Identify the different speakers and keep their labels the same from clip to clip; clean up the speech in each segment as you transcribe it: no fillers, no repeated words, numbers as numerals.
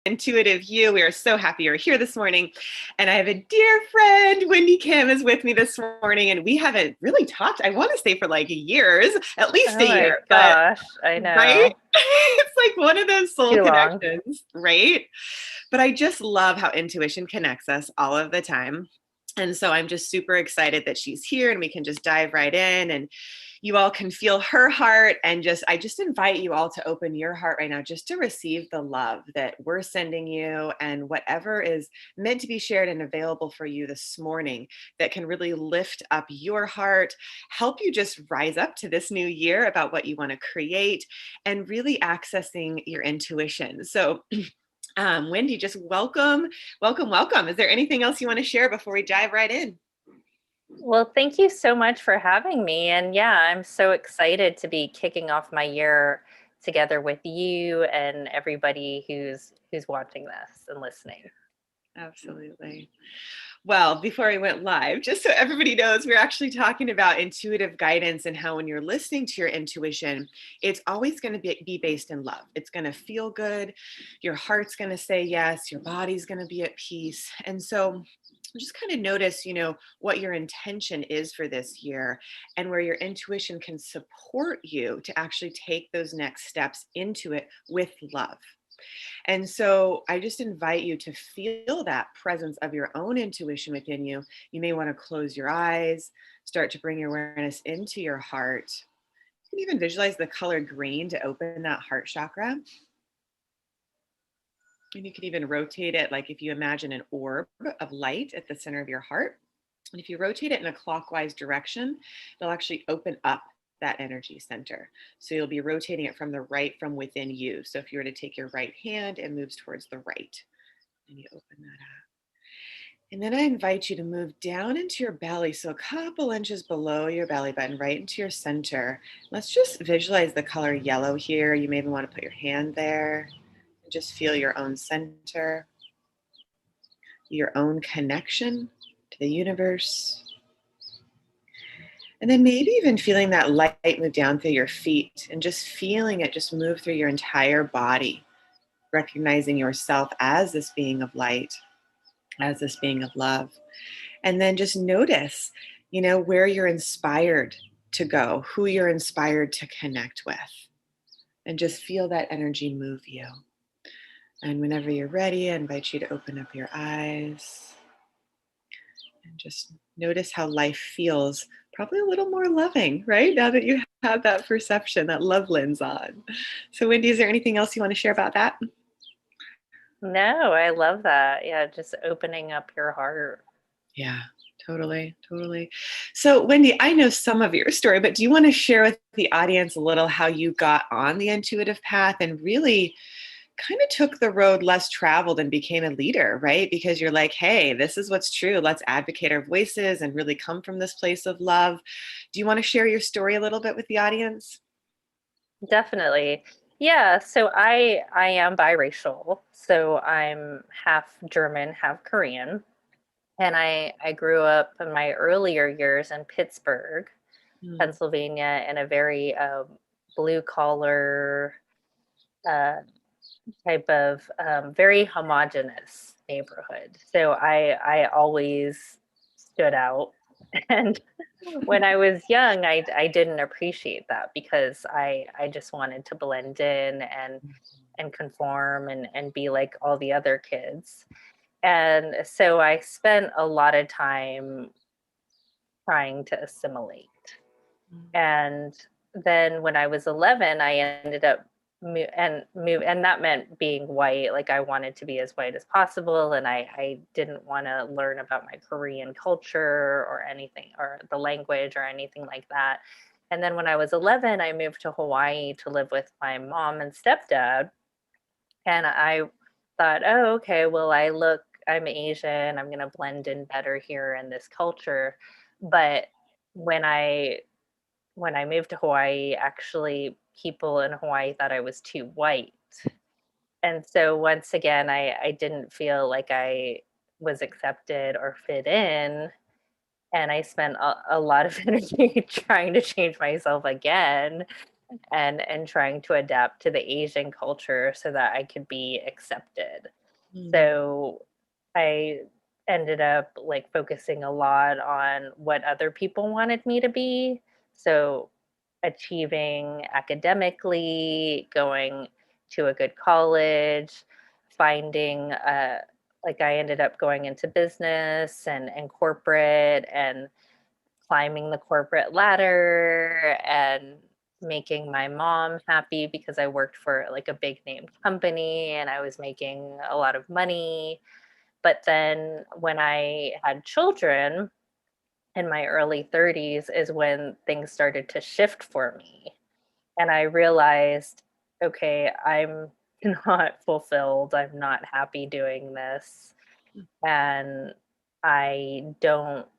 Speaker 1: Intuitive You. We are so happy you're here this morning. And I have a dear friend, Wendy Kim, is with me this morning. And we haven't really talked, I want to say for like years, at least
Speaker 2: Oh
Speaker 1: a
Speaker 2: my
Speaker 1: year, but
Speaker 2: gosh, I
Speaker 1: right?
Speaker 2: know.
Speaker 1: It's like one of those soul
Speaker 2: Too long.
Speaker 1: connections, right? But I just love how intuition connects us all of the time. And so I'm just super excited that she's here and we can just dive right in and you all can feel her heart. And I just invite you all to open your heart right now just to receive the love that we're sending you and whatever is meant to be shared and available for you this morning that can really lift up your heart, help you just rise up to this new year about what you want to create and really accessing your intuition. So Wendy, just welcome, welcome, welcome. Is there anything else you want to share before we dive right in?
Speaker 2: Well, thank you so much for having me. And yeah, I'm so excited to be kicking off my year together with you and everybody who's watching this and listening.
Speaker 1: Absolutely. Well, before we went live, just so everybody knows, we're actually talking about intuitive guidance and how when you're listening to your intuition, it's always going to be based in love. It's going to feel good. Your heart's going to say yes. Your body's going to be at peace. And so just kind of notice, what your intention is for this year and where your intuition can support you to actually take those next steps into it with love. And so I just invite you to feel that presence of your own intuition within you. You may want to close your eyes, start to bring your awareness into your heart. You can even visualize the color green to open that heart chakra. And you can even rotate it like if you imagine an orb of light at the center of your heart. And if you rotate it in a clockwise direction, it'll actually open up that energy center. So you'll be rotating it from the right from within you. So if you were to take your right hand, it moves towards the right. And you open that up. And then I invite you to move down into your belly. So a couple inches below your belly button, right into your center. Let's just visualize the color yellow here. You may even want to put your hand there and just feel your own center, your own connection to the universe. And then maybe even feeling that light move down through your feet and just feeling it just move through your entire body, recognizing yourself as this being of light, as this being of love. And then just notice, where you're inspired to go, who you're inspired to connect with, and just feel that energy move you. And whenever you're ready, I invite you to open up your eyes and just notice how life feels probably a little more loving, right? Now that you have that perception, that love lens on. So, Wendy, is there anything else you want to share about that?
Speaker 2: No, I love that. Yeah, just opening up your heart.
Speaker 1: Yeah, totally, totally. So, Wendy, I know some of your story, but do you want to share with the audience a little how you got on the intuitive path and really kind of took the road less traveled and became a leader, right? Because you're like, hey, this is what's true. Let's advocate our voices and really come from this place of love. Do you want to share your story a little bit with the audience?
Speaker 2: Definitely. Yeah, so I am biracial. So I'm half German, half Korean. And I grew up in my earlier years in Pittsburgh,
Speaker 1: Mm,
Speaker 2: Pennsylvania, in a very blue collar uh, type of very homogenous neighborhood. So I always stood out. And when I was young, I didn't appreciate that because I just wanted to blend in and conform and be like all the other kids. And so I spent a lot of time trying to assimilate. And then when I was 11, I ended up and that meant being white. Like I wanted to be as white as possible, and I didn't want to learn about my Korean culture or anything or the language or anything like that. And then when I was 11, I moved to Hawaii to live with my mom and stepdad, and I thought, oh, okay, well, I'm Asian, I'm going to blend in better here in this culture. But when I when I moved to Hawaii, actually people in Hawaii thought I was too white. And so once again, I didn't feel like I was accepted or fit in. And I spent a lot of energy trying to change myself again. and trying to adapt to the Asian culture so that I could be accepted.
Speaker 1: Mm.
Speaker 2: So I ended up like focusing a lot on what other people wanted me to be. So achieving academically, going to a good college, finding like I ended up going into business and corporate and climbing the corporate ladder and making my mom happy because I worked for like a big name company and I was making a lot of money. But then when I had children in my early 30s is when things started to shift for me. And I realized, okay, I'm not fulfilled. I'm not happy doing this. And I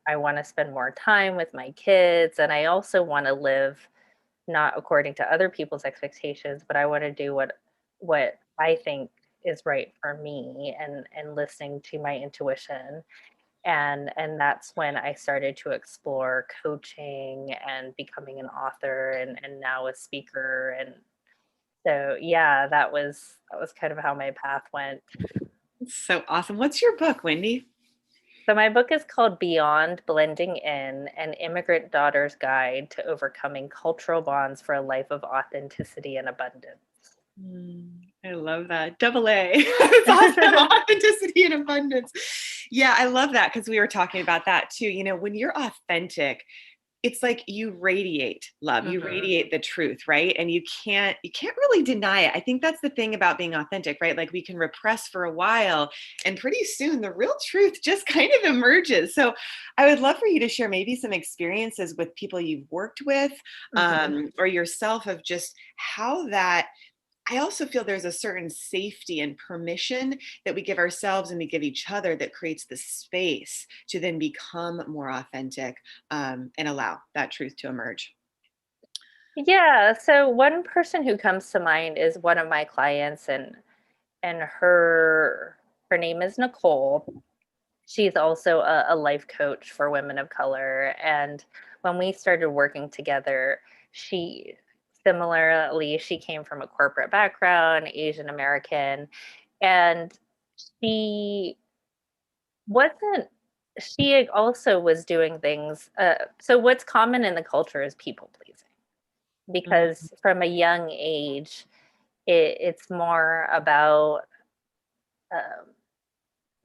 Speaker 2: want to spend more time with my kids. And I also want to live not according to other people's expectations, but I want to do what I think is right for me and listening to my intuition. And that's when I started to explore coaching and becoming an author and now a speaker. And so yeah, that was kind of how my path went.
Speaker 1: So awesome. What's your book, Wendy?
Speaker 2: So my book is called Beyond Blending In: An Immigrant Daughter's Guide to Overcoming Cultural Bonds for a Life of Authenticity and Abundance.
Speaker 1: I love that. Double A. It's awesome. Authenticity and abundance. Yeah, I love that because we were talking about that too. You know, when you're authentic, it's like you radiate love, you
Speaker 2: Mhm.
Speaker 1: radiate the truth, right? And you can't really deny it. I think that's the thing about being authentic, right? Like we can repress for a while and pretty soon the real truth just kind of emerges. So I would love for you to share maybe some experiences with people you've worked with,
Speaker 2: Mhm.
Speaker 1: or yourself, of just how that. I also feel there's a certain safety and permission that we give ourselves and we give each other that creates the space to then become more authentic, and allow that truth to emerge.
Speaker 2: Yeah, so one person who comes to mind is one of my clients and her name is Nicole. She's also a life coach for women of color. And when we started working together, she similarly, she came from a corporate background, Asian American, and she wasn't, she also was doing things. So, what's common in the culture is people pleasing
Speaker 1: Mhm.
Speaker 2: because from a young age, it's more about um,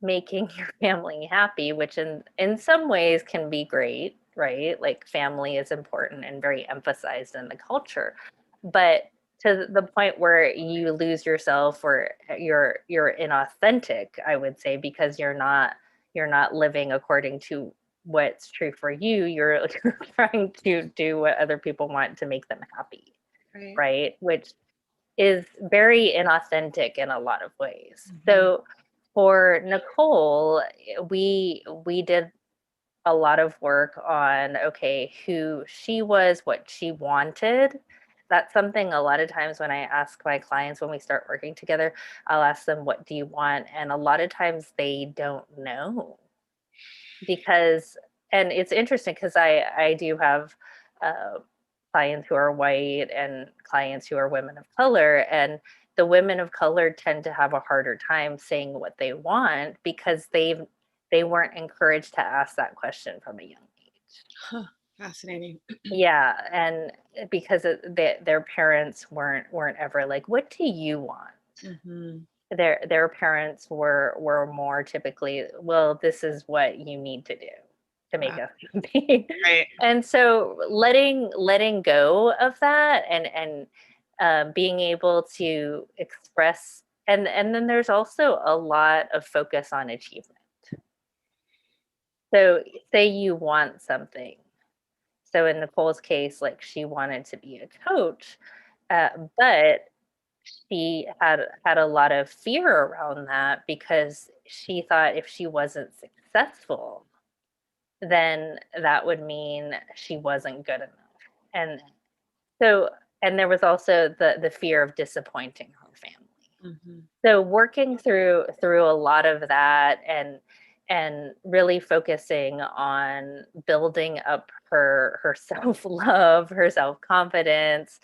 Speaker 2: making your family happy, which in some ways can be great, right? Like family is important and very emphasized in the culture. But to the point where you lose yourself or you're inauthentic, I would say, because you're not living according to what's true for you. You're trying to do what other people want to make them happy,
Speaker 1: Right.
Speaker 2: right? Which is very inauthentic in a lot of ways.
Speaker 1: Mhm.
Speaker 2: So for Nicole, we did a lot of work on okay, who she was, what she wanted. That's something a lot of times when I ask my clients when we start working together, I'll ask them, what do you want? And a lot of times they don't know because, and it's interesting because I do have uh, clients who are white and clients who are women of color, and the women of color tend to have a harder time saying what they want because they weren't encouraged to ask that question from a young age.
Speaker 1: Huh. Fascinating.
Speaker 2: Yeah, and because their parents weren't ever like, what do you want?
Speaker 1: Mhm.
Speaker 2: Their parents were more typically, well, this is what you need to do to make
Speaker 1: Wow.
Speaker 2: us happy.
Speaker 1: Right.
Speaker 2: And so letting go of that and being able to express, and then there's also a lot of focus on achievement. So say you want something. So in Nicole's case, like she wanted to be a coach, but she had a lot of fear around that because she thought if she wasn't successful, then that would mean she wasn't good enough. And so, and there was also the fear of disappointing her family.
Speaker 1: Mhm.
Speaker 2: So working through a lot of that and really focusing on building up her self-love, her self-confidence,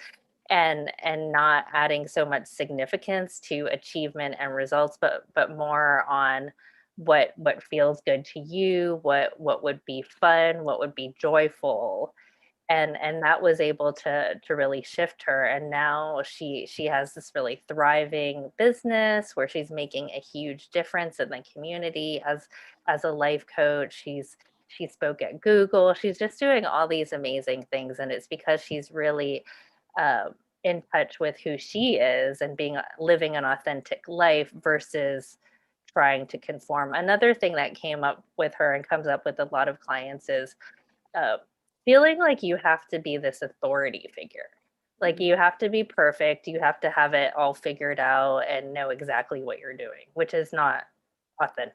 Speaker 2: and not adding so much significance to achievement and results, but more on what feels good to you, what would be fun, what would be joyful. And that was able to really shift her, and now she has this really thriving business where she's making a huge difference in the community as a life coach. She spoke at Google. She's just doing all these amazing things, and it's because she's really in touch with who she is and being living an authentic life versus trying to conform. Another thing that came up with her and comes up with a lot of clients is uh, feeling like you have to be this authority figure. Like you have to be perfect, you have to have it all figured out and know exactly what you're doing, which is not authentic.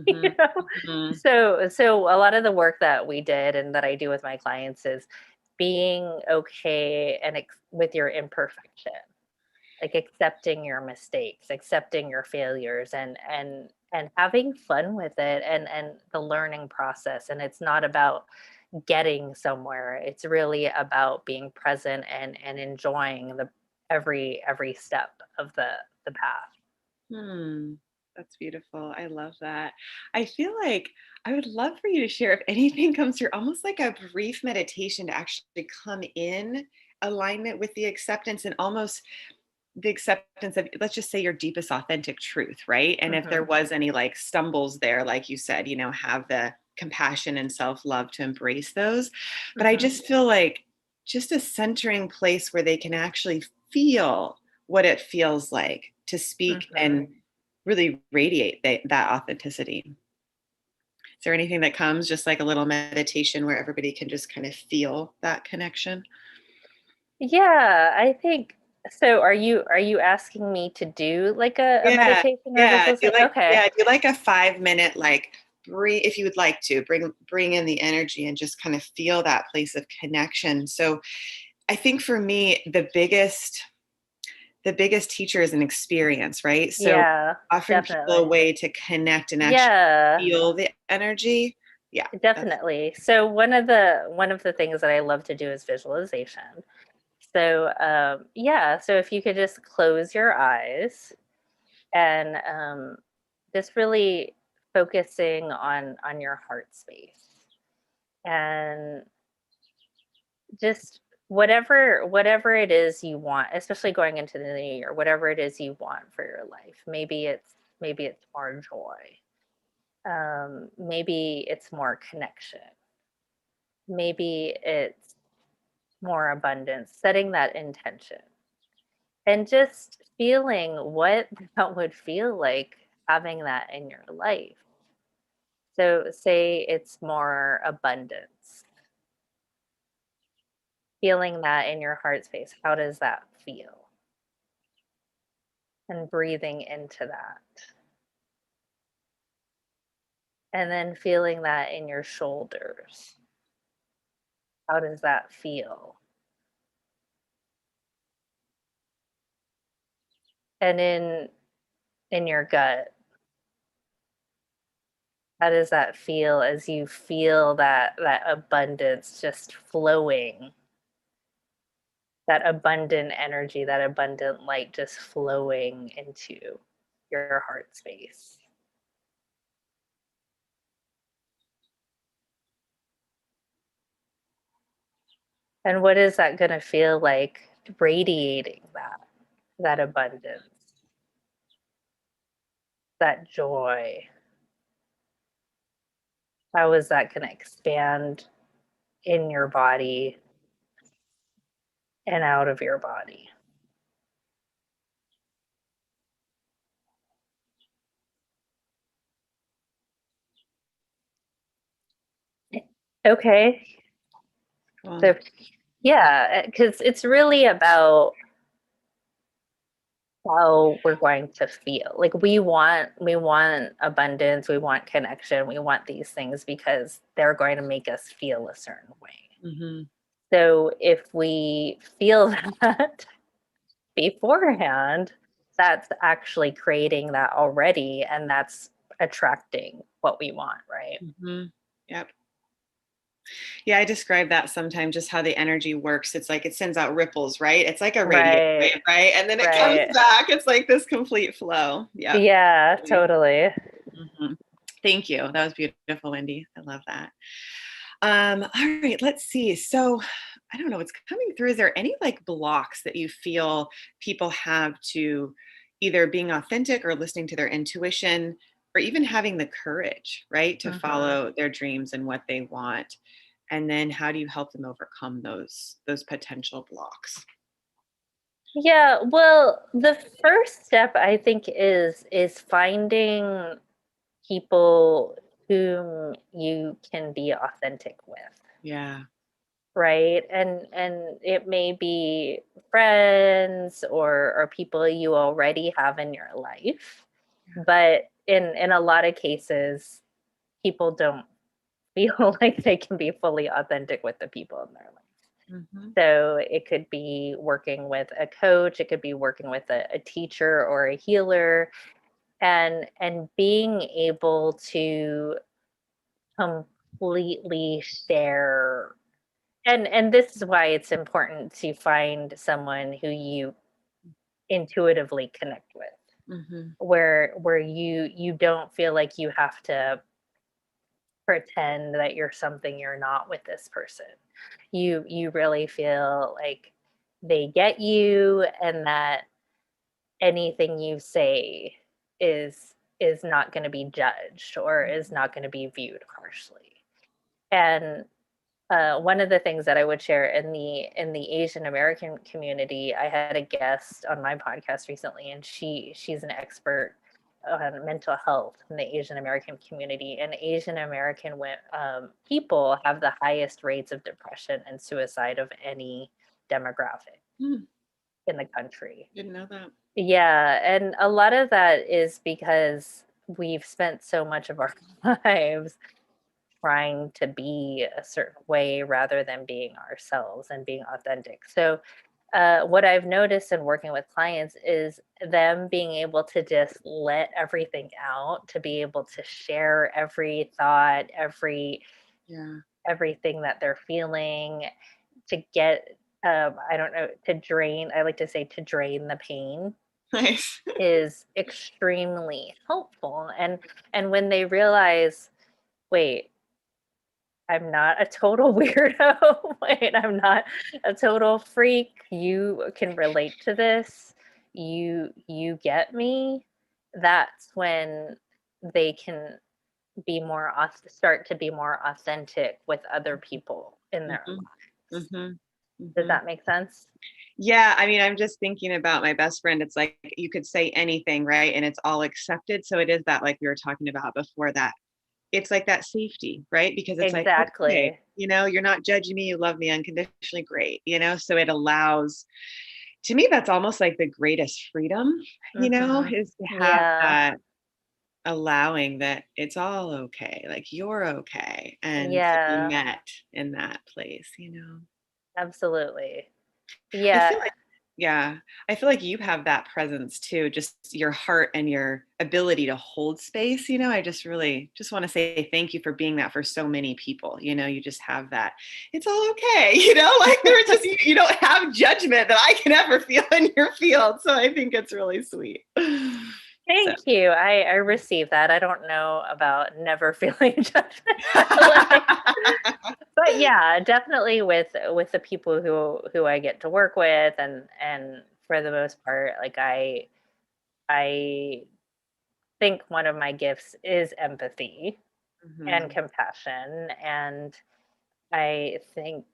Speaker 2: You
Speaker 1: Mhm.
Speaker 2: know?
Speaker 1: Mhm.
Speaker 2: So a lot of the work that we did and that I do with my clients is being okay and with your imperfection, like accepting your mistakes, accepting your failures, and having fun with it, and the learning process. And it's not about getting somewhere. It's really about being present and enjoying the every step of the path.
Speaker 1: Hmm. That's beautiful. I love that. I feel like I would love for you to share if anything comes through, almost like a brief meditation to actually come in alignment with the acceptance and almost the acceptance of, let's just say, your deepest authentic truth, right? And if there
Speaker 2: Hmm.
Speaker 1: was any like stumbles there, like you said, have the compassion and self-love to embrace those. But I
Speaker 2: Hmm.
Speaker 1: just feel like just a centering place where they can actually feel what it feels like to speak
Speaker 2: Hmm.
Speaker 1: and really radiate that authenticity. Is there anything that comes, just like a little meditation where everybody can just kind of feel that connection?
Speaker 2: Yeah, I think so. Are you asking me to do like a
Speaker 1: Yeah,
Speaker 2: meditation or
Speaker 1: yeah.
Speaker 2: visualization? Okay.
Speaker 1: Do like a 5 minute like breathe, if you would like to bring in the energy and just kind of feel that place of connection. So I think for me, the biggest teacher is an experience, right? So
Speaker 2: Yeah,
Speaker 1: offering people a
Speaker 2: definitely.
Speaker 1: way to connect and actually
Speaker 2: Yeah,
Speaker 1: feel the energy. Yeah, that's
Speaker 2: definitely. So one of the things that I love to do is visualization. So yeah, so if you could just close your eyes and just really focusing on your heart space, and just whatever it is you want, especially going into the new year, whatever it is you want for your life. Maybe it's more joy. Maybe it's more connection. Maybe it's more abundance. Setting that intention and just feeling what that would feel like having that in your life. So, say it's more abundance, feeling that in your heart space. How does that feel? And breathing into that. And then feeling that in your shoulders. How does that feel? And in your gut, how does that feel as you feel that abundance just flowing, that abundant energy, that abundant light just flowing into your heart space? And what is that going to feel like radiating that abundance, that joy? How is that going to expand in your body and out of your body? Okay.
Speaker 1: cool.
Speaker 2: So yeah, because it's really about how we're going to feel. Like we want abundance, we want connection, we want these things because they're going to make us feel a certain way.
Speaker 1: Hmm.
Speaker 2: So if we feel that beforehand, that's actually creating that already, and that's attracting what we want, right?
Speaker 1: Hmm. Yep. Yeah, I describe that sometimes, just how the energy works. It's like it sends out ripples, right? It's like a radio
Speaker 2: Right,
Speaker 1: wave, right? And then it comes
Speaker 2: right.
Speaker 1: back. It's like this complete flow. Yeah.
Speaker 2: Yeah, totally.
Speaker 1: Mhm. Thank you. That was beautiful, Wendy. I love that. All right, let's see. So I don't know what's coming through. Is there any like blocks that you feel people have to either being authentic or listening to their intuition or even having the courage, right, to
Speaker 2: Hmm.
Speaker 1: follow their dreams and what they want? And then how do you help them overcome those potential blocks?
Speaker 2: Yeah, well, the first step I think is finding people whom you can be authentic with,
Speaker 1: Yeah.
Speaker 2: right? And it may be friends or people you already have in your life, but in a lot of cases, people don't feel like they can be fully authentic with the people in their life.
Speaker 1: Hmm.
Speaker 2: So it could be working with a coach, it could be working with a teacher or a healer, and being able to completely share. And this is why it's important to find someone who you intuitively connect with,
Speaker 1: Hmm.
Speaker 2: where you don't feel like you have to pretend that you're something you're not with this person. You really feel like they get you, and that anything you say is not going to be judged or is not going to be viewed harshly. And one of the things that I would share in the Asian American community, I had a guest on my podcast recently, and she's an expert on mental health in the Asian American community. And Asian American people have the highest rates of depression and suicide of any demographic in the country.
Speaker 1: Didn't know that.
Speaker 2: Yeah, and a lot of that is because we've spent so much of our lives trying to be a certain way rather than being ourselves and being authentic. So, what I've noticed in working with clients is them being able to just let everything out, to be able to share every thought,
Speaker 1: Yeah.
Speaker 2: everything that they're feeling, to get I don't know, to drain. I like to say to drain the pain
Speaker 1: Nice.
Speaker 2: is extremely helpful. And when they realize, wait, I'm not a total weirdo. Wait, I'm not a total freak. You can relate to this. You get me. That's when they can start to be more authentic with other people in their
Speaker 1: Hmm.
Speaker 2: lives.
Speaker 1: Hmm.
Speaker 2: Does
Speaker 1: Hmm.
Speaker 2: that make sense?
Speaker 1: Yeah, I mean, I'm just thinking about my best friend. It's like you could say anything, right? And it's all accepted. So it is that, like we were talking about before, that it's like that safety, right? Because it's like, okay,
Speaker 2: Exactly.
Speaker 1: you're not judging me, you love me unconditionally, great, so it allows, to me, that's almost like the greatest freedom,
Speaker 2: Mhm.
Speaker 1: is to have
Speaker 2: Yeah.
Speaker 1: that allowing that it's all okay, like you're okay, and to be
Speaker 2: Yeah.
Speaker 1: met in that place.
Speaker 2: Absolutely.
Speaker 1: I
Speaker 2: Yeah.
Speaker 1: feel like, yeah, I feel like you have that presence too, just your heart and your ability to hold space. I just really just want to say thank you for being that for so many people. You just have that. It's all okay. Like there's just, you don't have judgment that I can ever feel in your field. So I think it's really sweet. So.
Speaker 2: Thank you. I receive that. I don't know about never feeling judgment, like, but yeah, definitely with the people who I get to work with, and for the most part, like I think one of my gifts is empathy and
Speaker 1: Mhm.
Speaker 2: compassion, and I think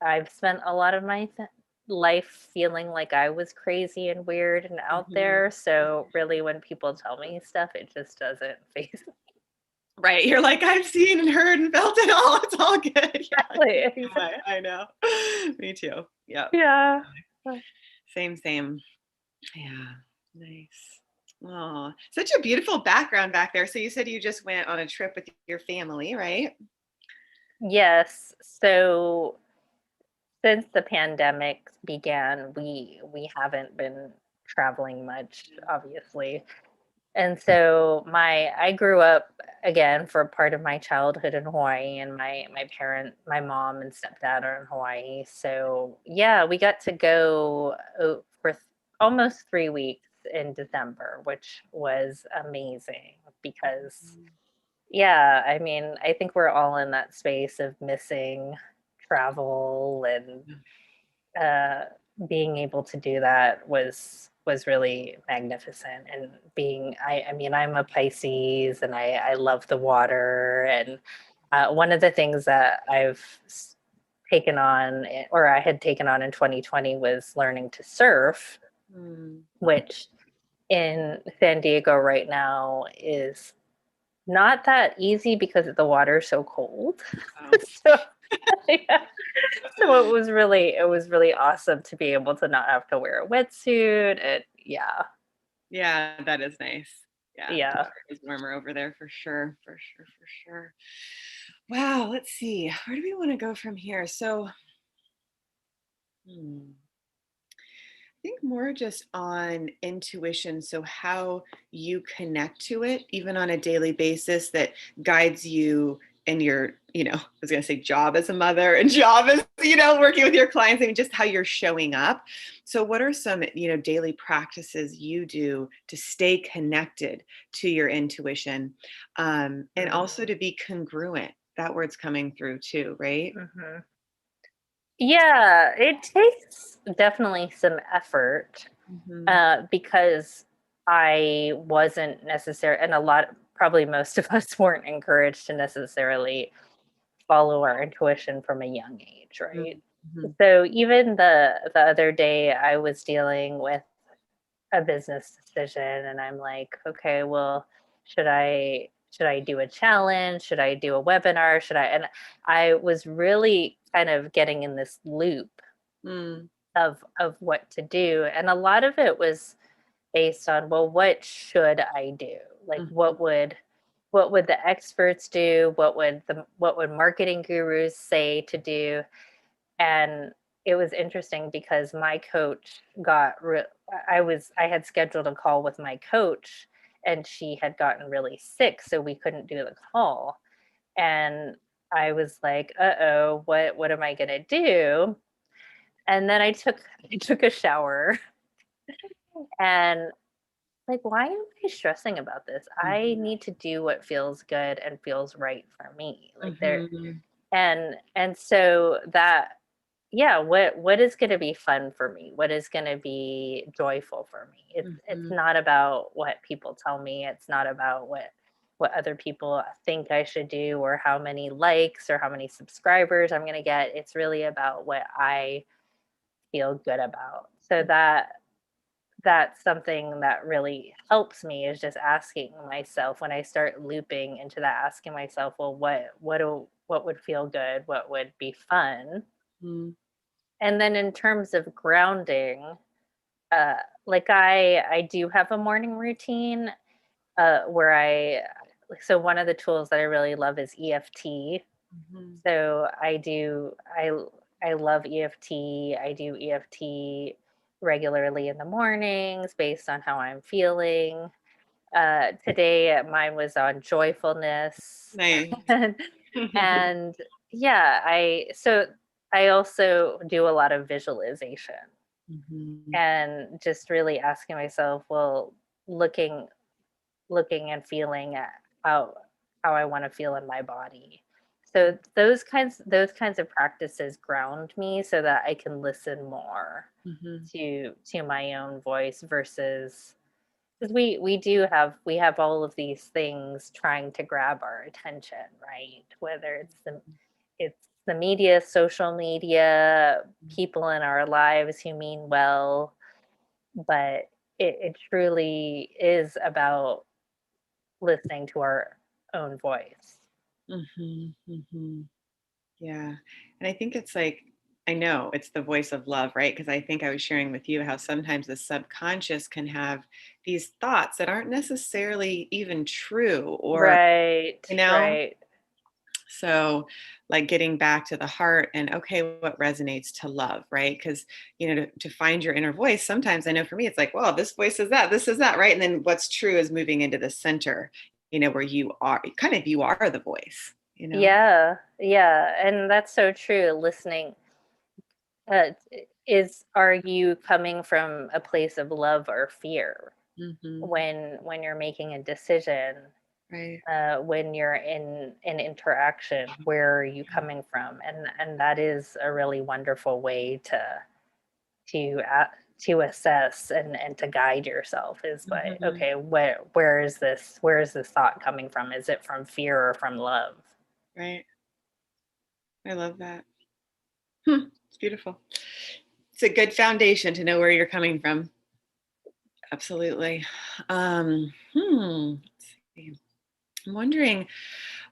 Speaker 2: I've spent a lot of my life feeling like I was crazy and weird and out
Speaker 1: Mhm.
Speaker 2: there. So really, when people tell me stuff, it just doesn't phase me.
Speaker 1: Right. You're like, I've seen and heard and felt it all. It's all good. Yeah.
Speaker 2: Exactly.
Speaker 1: I know. Me too. Yeah.
Speaker 2: Yeah.
Speaker 1: Same, same. Yeah. Nice. Oh, such a beautiful background back there. So you said you just went on a trip with your family, right?
Speaker 2: Yes. So since the pandemic began, we haven't been traveling much, obviously. And so I grew up again for part of my childhood in Hawaii, and my mom and stepdad are in Hawaii. So yeah, we got to go for almost 3 weeks in December, which was amazing because yeah, I mean, I think we're all in that space of missing travel, and uh, being able to do that was really magnificent. And I mean, I'm a Pisces, and I love the water. And one of the things that taken on, or I had taken on in 2020, was learning to surf,
Speaker 1: Mm.
Speaker 2: which in San Diego right now is not that easy because the water is so cold.
Speaker 1: Wow.
Speaker 2: So yeah. So it was really awesome to be able to not have to wear a wetsuit. And yeah.
Speaker 1: Yeah, that is nice. Yeah, the
Speaker 2: Yeah.
Speaker 1: water is warmer over there for sure, for sure, for sure. Wow, let's see. Where do we want to go from here? So, hmm, I think more just on intuition. So, how you connect to it, even on a daily basis, that guides you in your, I was going to say job as a mother and job as, working with your clients. I mean, just how you're showing up. So, what are some, daily practices you do to stay connected to your intuition, and also to be congruent? That word's coming through too, right?
Speaker 2: Hmm. Yeah, it takes definitely some effort,
Speaker 1: Hmm.
Speaker 2: because I wasn't necessarily, and probably most of us weren't encouraged to necessarily follow our intuition from a young age, right?
Speaker 1: Hmm.
Speaker 2: So even the other day, I was dealing with a business decision, and I'm like, okay, well, should I do a challenge? Should I do a webinar? And I was really kind of getting in this loop
Speaker 1: Mm.
Speaker 2: of what to do. And a lot of it was based on, well, what should I do? Like
Speaker 1: Mhm.
Speaker 2: what would the experts do? What would marketing gurus say to do? And it was interesting because my coach I had scheduled a call with my coach, and she had gotten really sick, so we couldn't do the call. And I was like, uh-oh, what am I gonna do? And then I took a shower, and like, why am I stressing about this? I
Speaker 1: Mhm.
Speaker 2: need to do what feels good and feels right for me. Like there
Speaker 1: Mhm.
Speaker 2: and so that, yeah, what is going to be fun for me, what is going to be joyful for me. It's
Speaker 1: Mhm.
Speaker 2: not about what people tell me, it's not about what other people think I should do, or how many likes or how many subscribers I'm going to get. It's really about what I feel good about. So that's something that really helps me, is just asking myself, when I start looping into that, asking myself, well, what would feel good, what would be fun.
Speaker 1: Mhm.
Speaker 2: And then in terms of grounding, uh like I do have a morning routine, where so one of the tools that I really love is EFT.
Speaker 1: Mhm.
Speaker 2: So I love EFT. I do EFT regularly in the mornings based on how I'm feeling. Today mine was on joyfulness.
Speaker 1: Nice.
Speaker 2: and, and yeah, I also do a lot of visualization,
Speaker 1: Mhm.
Speaker 2: and just really asking myself, well, looking looking and feeling at how I want to feel in my body. So those kinds of practices ground me so that I can listen more
Speaker 1: Mhm.
Speaker 2: to my own voice, versus because we have all of these things trying to grab our attention, right? Whether it's the media, social media, people in our lives who mean well, but it truly is about listening to our own voice.
Speaker 1: Mhm. Mhm. Yeah. And I think it's like, I know it's the voice of love, right? Because I think I was sharing with you how sometimes the subconscious can have these thoughts that aren't necessarily even true, or,
Speaker 2: Right,
Speaker 1: you know,
Speaker 2: right.
Speaker 1: so, like getting back to the heart and okay, what resonates to love, right? Because, to find your inner voice, sometimes I know for me, it's like, well, this voice is that, this is that, right? And then what's true is moving into the center, where you are you are the voice,
Speaker 2: Yeah, yeah, and that's so true. Listening, uh, are you coming from a place of love or fear
Speaker 1: Hmm.
Speaker 2: when you're making a decision?
Speaker 1: Right.
Speaker 2: When you're in an interaction, where are you coming from? And that is a really wonderful way to to assess and to guide yourself, is by,
Speaker 1: Hmm.
Speaker 2: okay, where is this thought coming from? Is it from fear or from love?
Speaker 1: Right. I love that. It's beautiful. It's a good foundation to know where you're coming from. Absolutely. Let's see. I'm wondering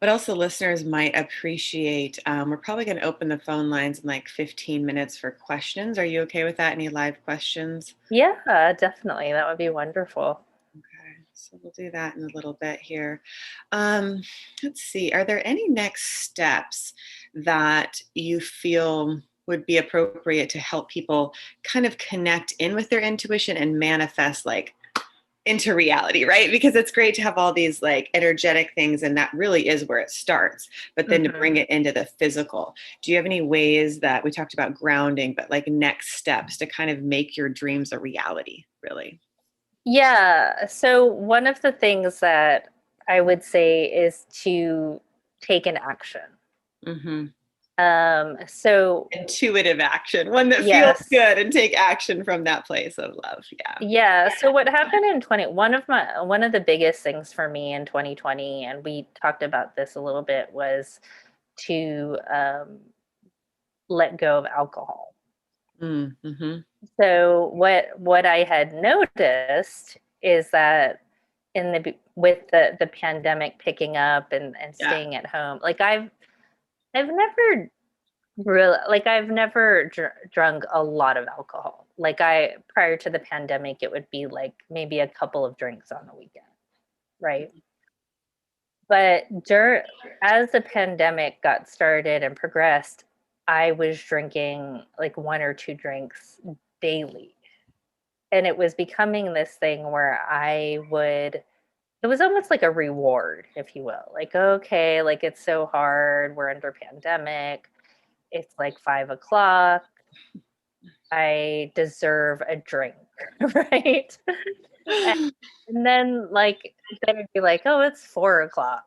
Speaker 1: what else the listeners might appreciate. We're probably going to open the phone lines in like 15 minutes for questions. Are you okay with that? Any live questions?
Speaker 2: Yeah, definitely, that would be wonderful.
Speaker 1: Okay, so we'll do that in a little bit here. Um, let's see. Are there any next steps that you feel would be appropriate to help people kind of connect in with their intuition and manifest like into reality, right? Because it's great to have all these like energetic things, and that really is where it starts. But then to
Speaker 2: Hmm.
Speaker 1: bring it into the physical, do you have any ways that we talked about grounding, but like next steps to kind of make your dreams a reality, really?
Speaker 2: Yeah, so one of the things that I would say is to take an action.
Speaker 1: Mm-hmm.
Speaker 2: So
Speaker 1: Intuitive action, one that feels
Speaker 2: yes.
Speaker 1: good, and take action from that place of love. Yeah.
Speaker 2: Yeah, so what happened in 20, one of the biggest things for me in 2020, and we talked about this a little bit, was to let go of alcohol.
Speaker 1: Mm-hmm.
Speaker 2: So what I had noticed is that with the pandemic picking up and
Speaker 1: Yeah.
Speaker 2: staying at home, like I've never really, like I've never drunk a lot of alcohol. Like, I prior to the pandemic, it would be like maybe a couple of drinks on the weekend, right? But as the pandemic got started and progressed, I was drinking like one or two drinks daily. And it was becoming this thing where it was almost like a reward, if you will. Like, okay, like it's so hard. We're under pandemic. It's like 5 o'clock. I deserve a drink, right? And, and then then it'd be like, oh, it's 4 o'clock.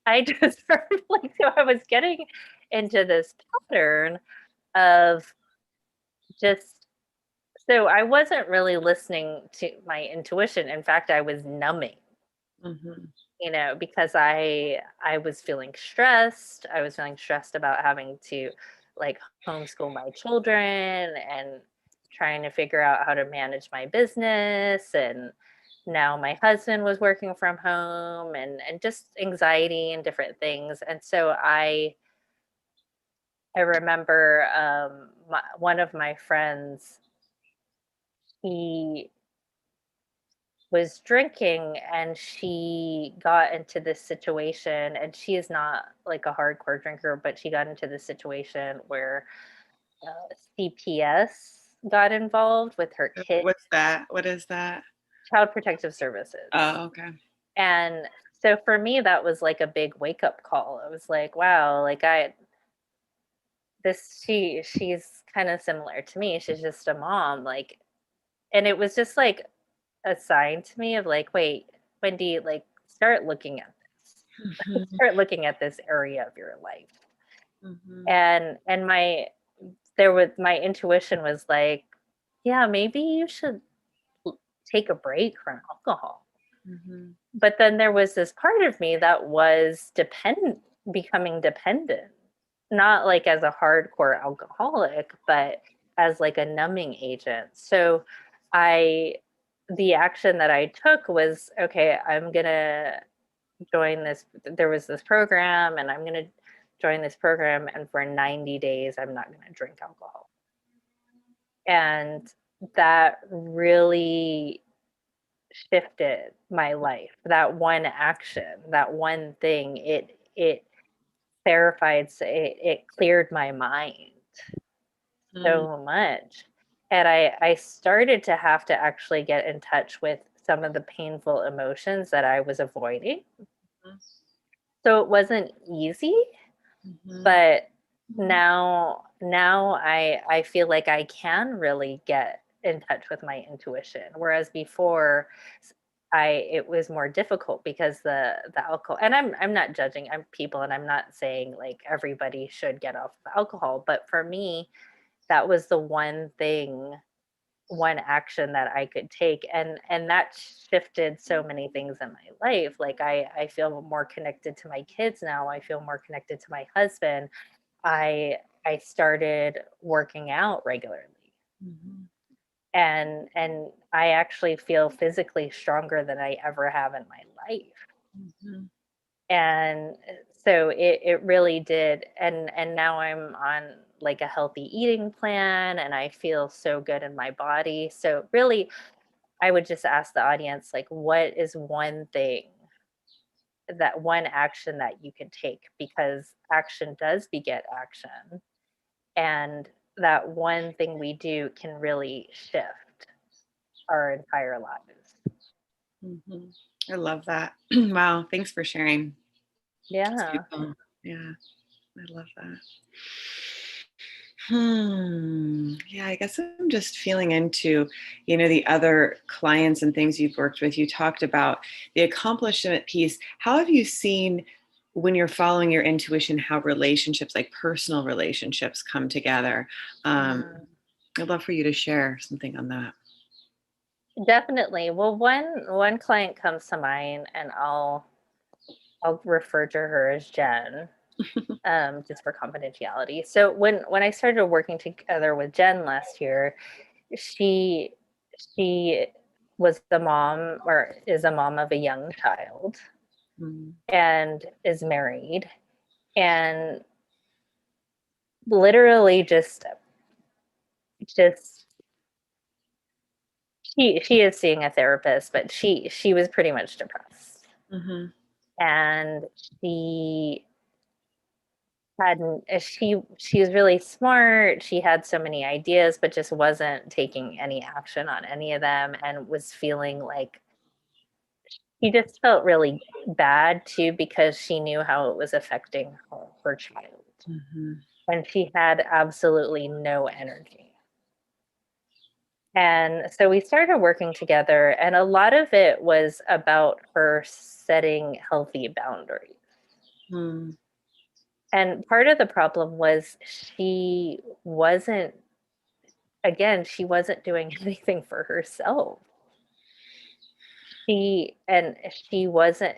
Speaker 2: I deserve, like, so I was getting into this pattern of just, so I wasn't really listening to my intuition. In fact, I was numbing,
Speaker 1: Mm-hmm.
Speaker 2: because I was feeling stressed. I was feeling stressed about having to like homeschool my children and trying to figure out how to manage my business, and now my husband was working from home, and just anxiety and different things. And so I remember one of my friends, he was drinking, and she got into this situation, and she is not like a hardcore drinker, but she got into this situation where CPS got involved with her kid,
Speaker 1: What's that? What is that?
Speaker 2: Child Protective Services.
Speaker 1: Oh, okay.
Speaker 2: And so for me, that was like a big wake up call. I was like, wow, like she's kind of similar to me. She's just a mom, like, and it was just like a sign to me of like, wait, Wendy, like, start looking at this.
Speaker 1: Mhm,
Speaker 2: Start looking at this area of your life.
Speaker 1: mhm,
Speaker 2: And my intuition was like, yeah, maybe you should take a break from alcohol.
Speaker 1: mhm,
Speaker 2: But then there was this part of me that was becoming dependent, not like as a hardcore alcoholic, but as like a numbing agent. So I the action that I took was, okay, I'm gonna join this. There was this program, and I'm gonna join this program, and for 90 days I'm not gonna drink alcohol. And that really shifted my life. That one action, that one thing, it it cleared my mind
Speaker 1: mm,
Speaker 2: so much. And I started to have to actually get in touch with some of the painful emotions that I was avoiding.
Speaker 1: Mhm.
Speaker 2: So it wasn't easy,
Speaker 1: Mhm.
Speaker 2: but now I feel like I can really get in touch with my intuition, whereas before it was more difficult because the alcohol, and I'm not judging I'm people, and I'm not saying like everybody should get off of alcohol, but for me that was the one action that I could take, and that shifted so many things in my life. Like I feel more connected to my kids now. I feel more connected to my husband. I started working out regularly,
Speaker 1: Mhm.
Speaker 2: and I actually feel physically stronger than I ever have in my life.
Speaker 1: Mhm.
Speaker 2: And so it really did, and now I'm on like a healthy eating plan, and I feel so good in my body. So really I would just ask the audience, like, what is one thing, that one action that you can take, because action does beget action, and that one thing we do can really shift our entire lives.
Speaker 1: Mhm. I love that. Wow. Thanks for sharing. It's
Speaker 2: Yeah.
Speaker 1: beautiful. Yeah. I love that. Yeah, I guess I'm just feeling into, the other clients and things you've worked with. You talked about the accomplishment piece. How have you seen when you're following your intuition, how relationships, like personal relationships, come together?
Speaker 2: Mm.
Speaker 1: I'd love for you to share something on that.
Speaker 2: Definitely. Well, one client comes to mind, and I'll refer to her as Jen, just for confidentiality. So when I started working together with Jen last year, she she was the mom, or is a mom of a young child,
Speaker 1: Mm.
Speaker 2: and is married, and literally just she is seeing a therapist, but she was pretty much depressed,
Speaker 1: Mhm.
Speaker 2: and she hadn't she was really smart. She had so many ideas, but just wasn't taking any action on any of them, and was feeling like he just felt really bad too, because she knew how it was affecting her child,
Speaker 1: Mhm.
Speaker 2: and she had absolutely no energy. And so we started working together, and a lot of it was about her setting healthy boundaries.
Speaker 1: Mm.
Speaker 2: And part of the problem was she wasn't doing anything for herself. She wasn't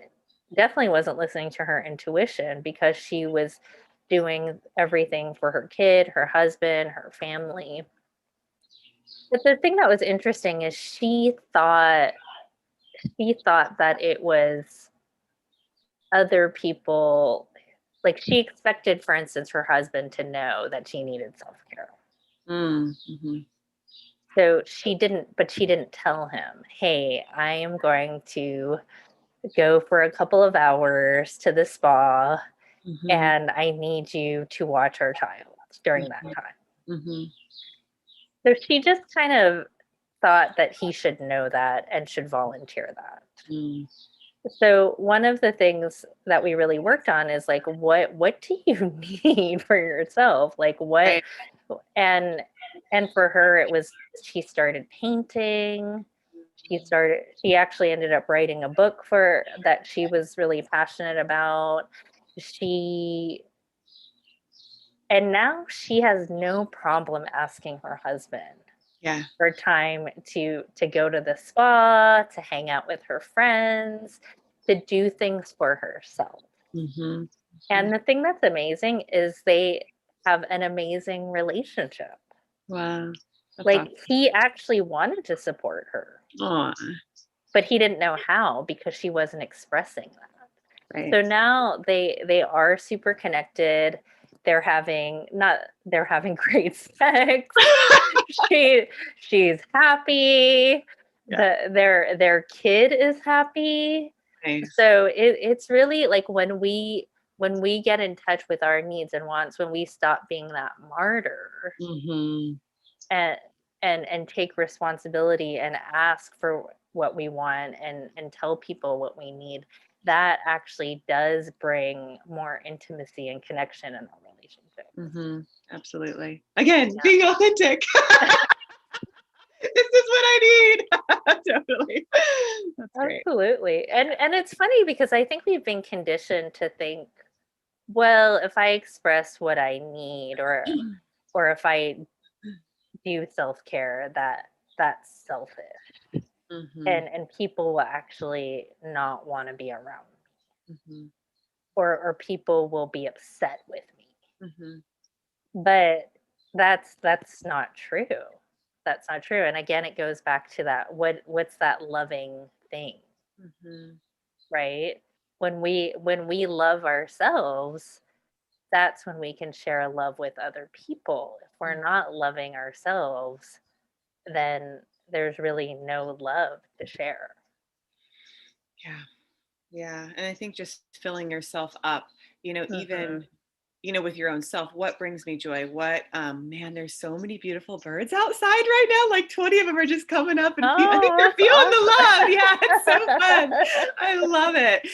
Speaker 2: definitely wasn't listening to her intuition, because she was doing everything for her kid, her husband, her family. But the thing that was interesting is she thought that it was other people, like she expected, for instance, her husband to know that she needed self-care.
Speaker 1: Mm. Mhm.
Speaker 2: So she didn't tell him, "Hey, I am going to go for a couple of hours to the spa,
Speaker 1: Mhm.
Speaker 2: and I need you to watch our child during that
Speaker 1: Mhm.
Speaker 2: time."
Speaker 1: Mhm.
Speaker 2: So she just kind of thought that he should know that and should volunteer that.
Speaker 1: Mm.
Speaker 2: So one of the things that we really worked on is like, what do you need for yourself? Like what,
Speaker 1: Right.
Speaker 2: and and for her it was, she started painting. She actually ended up writing a book for that she was really passionate about. She and now she has no problem asking her husband
Speaker 1: Yeah.
Speaker 2: for time to go to the spa, to hang out with her friends, to do things for herself.
Speaker 1: Mhm.
Speaker 2: And
Speaker 1: Mhm.
Speaker 2: the thing that's amazing is they have an amazing relationship.
Speaker 1: Wow. That's
Speaker 2: Like
Speaker 1: awesome.
Speaker 2: he actually wanted to support her,
Speaker 1: Aw.
Speaker 2: but he didn't know how, because she wasn't expressing that.
Speaker 1: Right.
Speaker 2: So now they are super connected. They're having great sex. she she's happy.
Speaker 1: Yeah.
Speaker 2: Their kid is happy.
Speaker 1: Nice.
Speaker 2: So it's really like when we get in touch with our needs and wants, when we stop being that martyr,
Speaker 1: Mhm.
Speaker 2: and take responsibility and ask for what we want and tell people what we need, that actually does bring more intimacy and connection in our relationship.
Speaker 1: Absolutely. Again,
Speaker 2: Yeah.
Speaker 1: being authentic. This is what I need. Totally. That's great.
Speaker 2: Absolutely. And it's funny because I think we've been conditioned to think, well, if I express what I need, or if I do self-care, that's selfish.
Speaker 1: Hmm.
Speaker 2: And people will actually not want to be around me,
Speaker 1: Hmm.
Speaker 2: or people will be upset with me.
Speaker 1: Hmm.
Speaker 2: But that's not true. That's not true. And again, it goes back to that, what's that loving thing,
Speaker 1: Hmm.
Speaker 2: right? When we love ourselves, that's when we can share love with other people. If we're not loving ourselves, then there's really no love to share.
Speaker 1: Yeah. Yeah. And I think just filling yourself up,
Speaker 2: Hmm.
Speaker 1: even with your own self, what brings me joy? What, man, there's so many beautiful birds outside right now. Like 20 of them are just coming up and I think
Speaker 2: Oh,
Speaker 1: they're
Speaker 2: that's
Speaker 1: feeling the love.
Speaker 2: awesome.
Speaker 1: Yeah, it's so fun. I love it.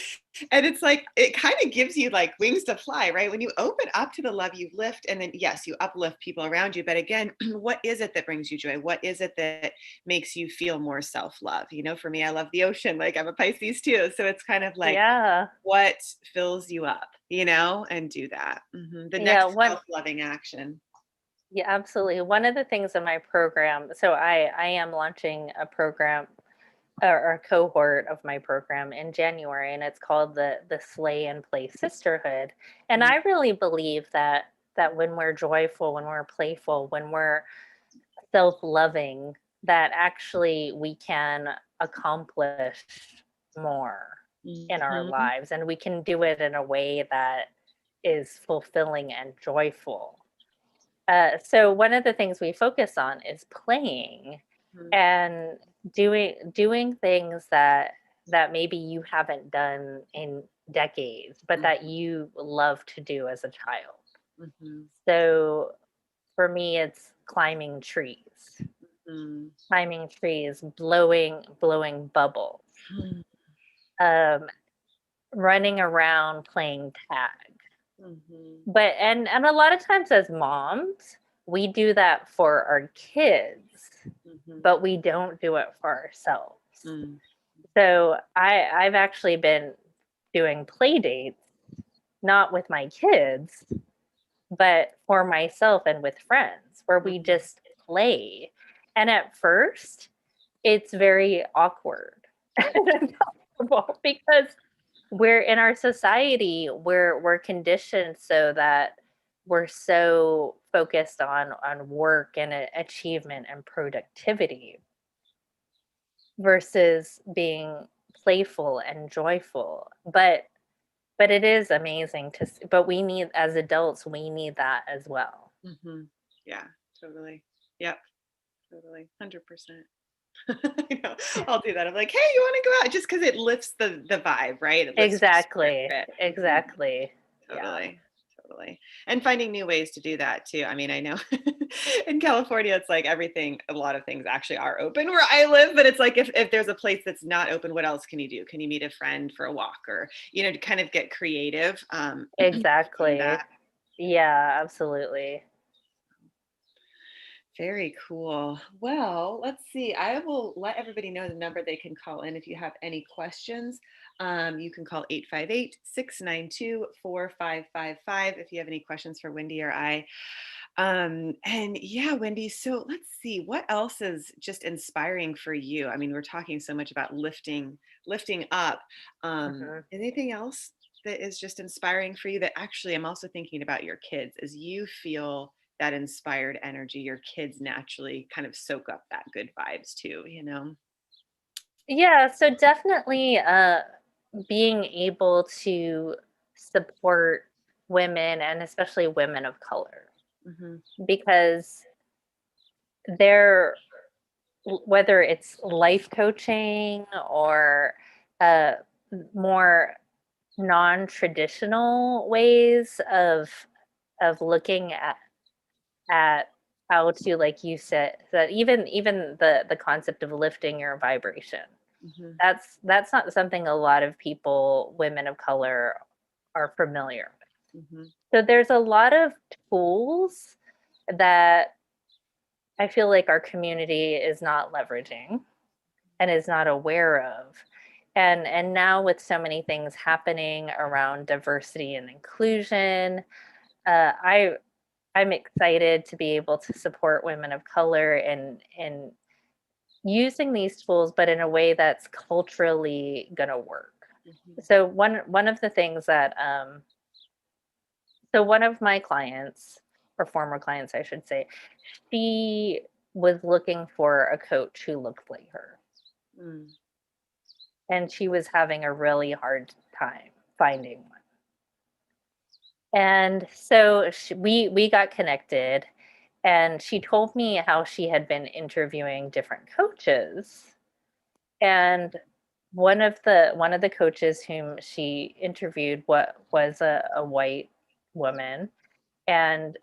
Speaker 1: And it's like, it kind of gives you like wings to fly, right? When you open up to the love, you lift, and then yes, you uplift people around you. But again, what is it that brings you joy? What is it that makes you feel more self-love? For me, I love the ocean. Like I'm a Pisces too. So it's kind of like,
Speaker 2: Yeah.
Speaker 1: what fills you up, and do that. The
Speaker 2: Yeah,
Speaker 1: next
Speaker 2: one
Speaker 1: self-loving action.
Speaker 2: yeah, absolutely. One of the things in my program, so I am launching a program, or a cohort of my program in January, and it's called the Slay and Play Sisterhood. And
Speaker 1: Mm,
Speaker 2: I really believe that when we're joyful, when we're playful, when we're self-loving, that actually we can accomplish more in our
Speaker 1: mhm,
Speaker 2: lives, and we can do it in a way that is fulfilling and joyful. So one of the things we focus on is playing,
Speaker 1: mhm,
Speaker 2: and doing things that maybe you haven't done in decades, but that
Speaker 1: mhm,
Speaker 2: you love to do as a child.
Speaker 1: mhm,
Speaker 2: So for me, it's
Speaker 1: mhm,
Speaker 2: climbing trees, blowing bubbles,
Speaker 1: mhm,
Speaker 2: um, running around playing tag.
Speaker 1: mhm,
Speaker 2: But and a lot of times as moms, we do that for our kids,
Speaker 1: mhm,
Speaker 2: but we don't do it for ourselves.
Speaker 1: mm,
Speaker 2: So I've actually been doing play dates, not with my kids, but for myself and with friends, where we
Speaker 1: mhm,
Speaker 2: just play. And at first, it's very awkward and uncomfortable because we're in our society, we're conditioned so that we're so focused on work and achievement and productivity versus being playful and joyful. But it is amazing but we need, as adults, we need that as well.
Speaker 1: mhm. Yeah, totally. Yep, totally. 100%. I know. I'll do that. I'm like, hey, you want to go out? Just because it lifts the vibe, right? It lifts your
Speaker 2: Exactly.
Speaker 1: spirit. Mhm.
Speaker 2: Exactly. Yeah.
Speaker 1: Totally. Totally. And finding new ways to do that too. I mean, I know in California, it's like everything, a lot of things actually are open where I live, but it's like if there's a place that's not open, what else can you do? Can you meet a friend for a walk, or, to kind of get creative in
Speaker 2: Exactly.
Speaker 1: that?
Speaker 2: Yeah, absolutely.
Speaker 1: Very cool. Well, let's see. I will let everybody know the number they can call in if you have any questions. You can call 858-692-4555 if you have any questions for Wendy or I. And yeah, Wendy, so let's see what else is just inspiring for you. I mean, we're talking so much about lifting up.
Speaker 2: Mhm.
Speaker 1: Anything else that is just inspiring for you? That actually, I'm also thinking about your kids as you feel that inspired energy, your kids naturally kind of soak up that good vibes too.
Speaker 2: Yeah, so definitely being able to support women, and especially women of color,
Speaker 1: Hmm.
Speaker 2: because they're, whether it's life coaching or uh, more non-traditional ways of looking at how to, like you said, that even the concept of lifting your vibration.
Speaker 1: Mhm.
Speaker 2: That's not something a lot of people, women of color, are familiar with.
Speaker 1: Mhm.
Speaker 2: So there's a lot of tools that I feel like our community is not leveraging and is not aware of. And now with so many things happening around diversity and inclusion, uh, I I'm excited to be able to support women of color in using these tools, but in a way that's culturally gonna work.
Speaker 1: Mhm.
Speaker 2: So one of the things that so one of my clients, or former clients, I should say, she was looking for a coach who looked like her,
Speaker 1: Mm.
Speaker 2: and she was having a really hard time finding one. And so we got connected, and she told me how she had been interviewing different coaches, and one of the coaches whom she interviewed was a white woman, and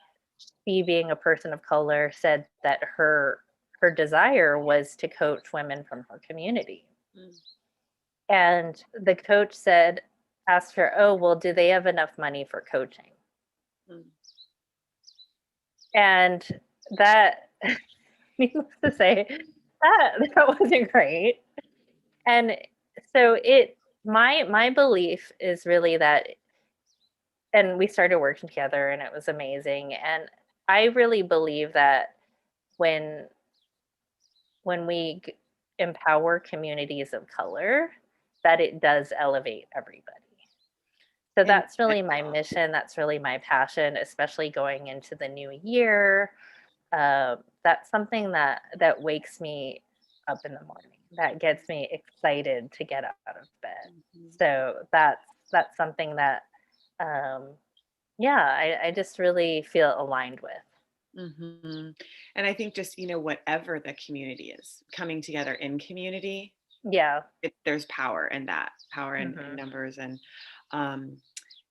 Speaker 2: she, being a person of color, said that her desire was to coach women from her community.
Speaker 1: Mm.
Speaker 2: And the coach said, asked her, "Oh, well, do they have enough money for coaching?"
Speaker 1: Mm.
Speaker 2: And that, needless to say, that wasn't great. And so my belief is really that, and we started working together and it was amazing. And I really believe that when when we empower communities of color, that it does elevate everybody. So
Speaker 1: And
Speaker 2: that's really my mission. That's really my passion, especially going into the new year. That's something that wakes me up in the morning. That gets me excited to get out of bed.
Speaker 1: Mhm.
Speaker 2: So that's something that, um, yeah, I just really feel aligned with.
Speaker 1: Mhm. And I think just, whatever the community is, coming together in community,
Speaker 2: Yeah.
Speaker 1: there's power in that, power in
Speaker 2: Hmm.
Speaker 1: numbers. Um,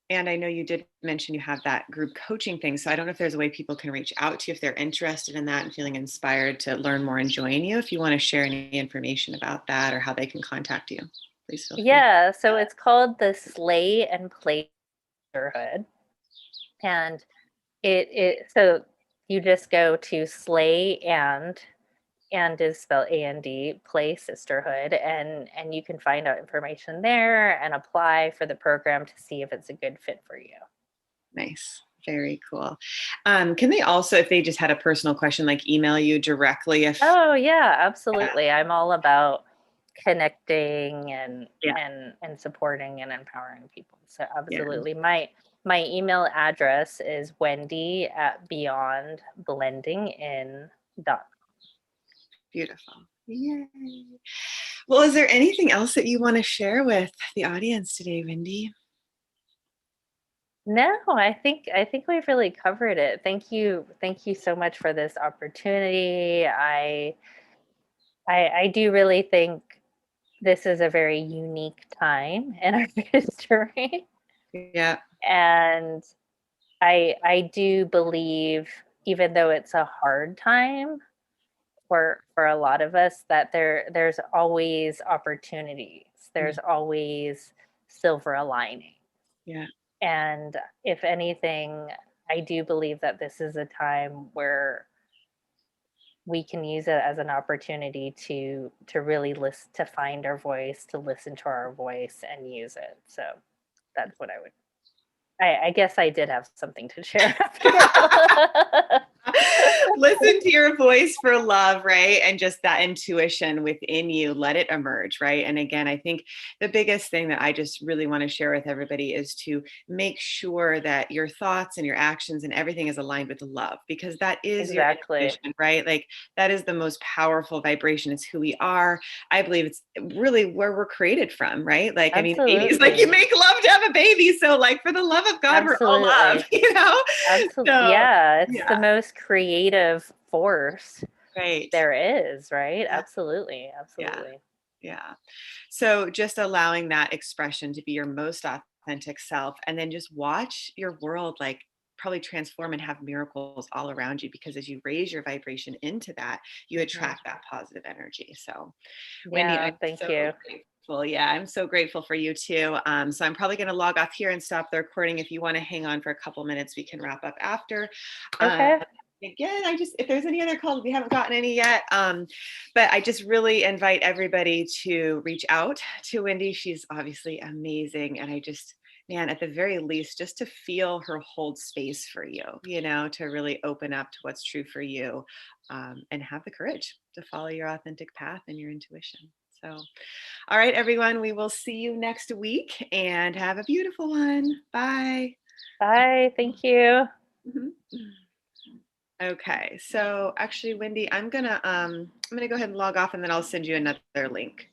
Speaker 1: and I know you did mention you have that group coaching thing. So I don't know if there's a way people can reach out to you if they're interested in that and feeling inspired to learn more and join you. If you want to share any information about that or how they can contact you, please feel free.
Speaker 2: Yeah. So it's called the Slay and Play Neighborhood, and it so you just go to Slay and is spelled A-N-D, Play Sisterhood, and you can find out information there and apply for the program to see if it's a good fit for you.
Speaker 1: Nice. Very cool. Can they also, if they just had a personal question, like email you directly if,
Speaker 2: Oh yeah,
Speaker 1: yeah,
Speaker 2: absolutely. I'm all about connecting
Speaker 1: yeah,
Speaker 2: and supporting and empowering people. So
Speaker 1: yeah,
Speaker 2: absolutely. My email address is Wendy at beyondblendingin.com.
Speaker 1: beautiful. Yay. Well, is there anything else that you want to share with the audience today, Wendy?
Speaker 2: No, I think we've really covered it. Thank you so much for this opportunity. I do really think this is a very unique time in our history,
Speaker 1: Yeah.
Speaker 2: and I do believe, even though it's a hard time for a lot of us, that there's always opportunities.
Speaker 1: Mm.
Speaker 2: There's always silver lining.
Speaker 1: Yeah.
Speaker 2: And if anything, I do believe that this is a time where we can use it as an opportunity to really listen, to find our voice, to listen to our voice and use it. So that's what I guess I did have something to share after all.
Speaker 1: Listen to your voice for love, right? And just that intuition within you, let it emerge, right? And again, I think the biggest thing that I just really want to share with everybody is to make sure that your thoughts and your actions and everything is aligned with love, because that is your
Speaker 2: Exactly.
Speaker 1: intuition, right? Like that is the most powerful vibration. It's who we are. I believe it's really where we're created from, right? Like, I mean, babies, like you
Speaker 2: Absolutely.
Speaker 1: make love to have a baby. So, like, for the love of God, we're all love,
Speaker 2: Absolutely.
Speaker 1: you know?
Speaker 2: Absolutely.
Speaker 1: So,
Speaker 2: Yeah, it's the
Speaker 1: yeah,
Speaker 2: most creative force
Speaker 1: right.
Speaker 2: there is, right?
Speaker 1: Yeah,
Speaker 2: Absolutely.
Speaker 1: yeah,
Speaker 2: Absolutely.
Speaker 1: yeah. So just allowing that expression to be your most authentic self and then just watch your world like probably transform and have miracles all around you, because as you raise your vibration into that, you
Speaker 2: Mhm.
Speaker 1: attract that positive energy. So Wendy,
Speaker 2: Yeah,
Speaker 1: I'm
Speaker 2: thank
Speaker 1: so
Speaker 2: you.
Speaker 1: grateful. Yeah, I'm so grateful for you too. So I'm probably going to log off here and stop the recording. If you want to hang on for a couple minutes, we can wrap up after.
Speaker 2: Okay.
Speaker 1: Again, if there's any other calls, we haven't gotten any yet. But I just really invite everybody to reach out to Wendy. She's obviously amazing. And I just, man, at the very least, just to feel her hold space for you, to really open up to what's true for you, and have the courage to follow your authentic path and your intuition. So, all right, everyone, we will see you next week, and have a beautiful one. Bye.
Speaker 2: Bye. Thank you.
Speaker 1: Mhm. Okay, so actually, Wendy, I'm gonna go ahead and log off, and then I'll send you another link.